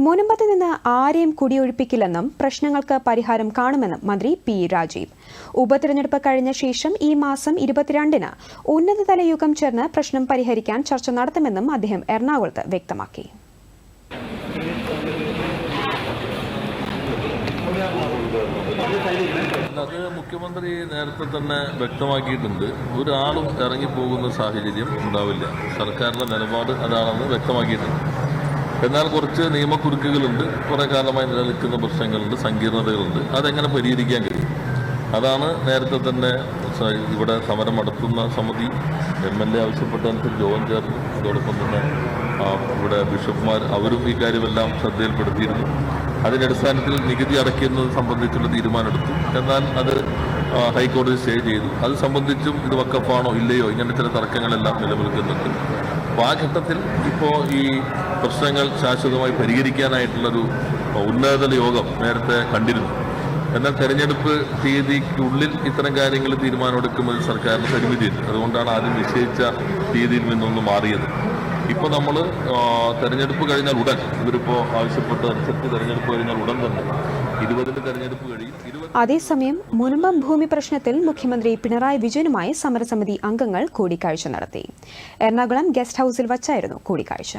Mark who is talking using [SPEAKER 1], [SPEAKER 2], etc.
[SPEAKER 1] മുനമ്പത്ത് നിന്ന് ആരെയും കുടിയൊഴിപ്പിക്കില്ലെന്നും പ്രശ്നങ്ങൾക്ക് പരിഹാരം കാണുമെന്നും മന്ത്രി പി രാജീവ്. ഉപതെരഞ്ഞെടുപ്പ് കഴിഞ്ഞ ശേഷം ഈ മാസം 22-ന് ഉന്നതതല യോഗം ചേർന്ന് പ്രശ്നം പരിഹരിക്കാൻ ചർച്ച നടത്തുമെന്നും അദ്ദേഹം എറണാകുളത്ത് വ്യക്തമാക്കി.
[SPEAKER 2] അത് മുഖ്യമന്ത്രി നേരത്തെ തന്നെ വ്യക്തമാക്കിയിട്ടുണ്ട്. ഒരാളും ഇറങ്ങിപ്പോകുന്ന സാഹചര്യം ഉണ്ടാവില്ല. സർക്കാരിന്റെ നിലപാട് അതാണെന്ന് വ്യക്തമാക്കിയിട്ടുണ്ട്. എന്നാൽ കുറച്ച് നിയമക്കുരുക്കുകളുണ്ട്, കുറേ കാലമായി നിലനിൽക്കുന്ന പ്രശ്നങ്ങളുണ്ട്, സങ്കീർണതകളുണ്ട്. അതെങ്ങനെ പരിഹരിക്കാൻ കഴിയും? അതാണ് നേരത്തെ തന്നെ ഇവിടെ സമരം നടത്തുന്ന സമിതി MLA ആവശ്യപ്പെട്ടനുസരിച്ച് യോഗം ചേർന്നു. അതോടൊപ്പം തന്നെ ഇവിടെ ബിഷപ്പ്മാർ അവരും ഈ കാര്യമെല്ലാം ശ്രദ്ധയിൽപ്പെടുത്തിയിരുന്നു. അതിൻ്റെ അടിസ്ഥാനത്തിൽ നികുതി അടയ്ക്കുന്നത് സംബന്ധിച്ചുള്ള തീരുമാനമെടുത്തു. എന്നാൽ അത് ഹൈക്കോടതി സ്റ്റേ ചെയ്തു. അത് സംബന്ധിച്ചും ഇത് വക്കഫാണോ ഇല്ലയോ ഇങ്ങനെ ചില തർക്കങ്ങളെല്ലാം നിലനിൽക്കുന്നുണ്ട്. അപ്പോൾ ആ ഘട്ടത്തിൽ ഇപ്പോൾ ഈ പ്രശ്നങ്ങൾ ശാശ്വതമായി പരിഹരിക്കാനായിട്ടുള്ളൊരു ഉന്നതതല യോഗം നേരത്തെ കണ്ടിരുന്നു. എന്നാൽ തെരഞ്ഞെടുപ്പ് തീയതിക്കുള്ളിൽ ഇത്തരം കാര്യങ്ങൾ തീരുമാനമെടുക്കുന്നത് സർക്കാരിന് പരിമിതിയുണ്ട്. അതുകൊണ്ടാണ് ആദ്യം നിശ്ചയിച്ച തീയതിയിൽ നിന്നൊന്ന് മാറിയത്. ഇപ്പോൾ നമ്മൾ തെരഞ്ഞെടുപ്പ് കഴിഞ്ഞാൽ ഉടൻ, ഇവരിപ്പോൾ ആവശ്യപ്പെട്ട അനുസരിച്ച് തെരഞ്ഞെടുപ്പ് കഴിഞ്ഞാൽ ഉടൻ തന്നെ 20-ന് തെരഞ്ഞെടുപ്പ് കഴിയും.
[SPEAKER 1] അതേസമയം മുനമ്പം ഭൂമി പ്രശ്നത്തിൽ മുഖ്യമന്ത്രി പിണറായി വിജയനുമായി സമരസമിതി അംഗങ്ങൾ കൂടിക്കാഴ്ച നടത്തി. എറണാകുളം ഗസ്റ്റ് ഹൌസിൽ വച്ചായിരുന്നു കൂടിക്കാഴ്ച.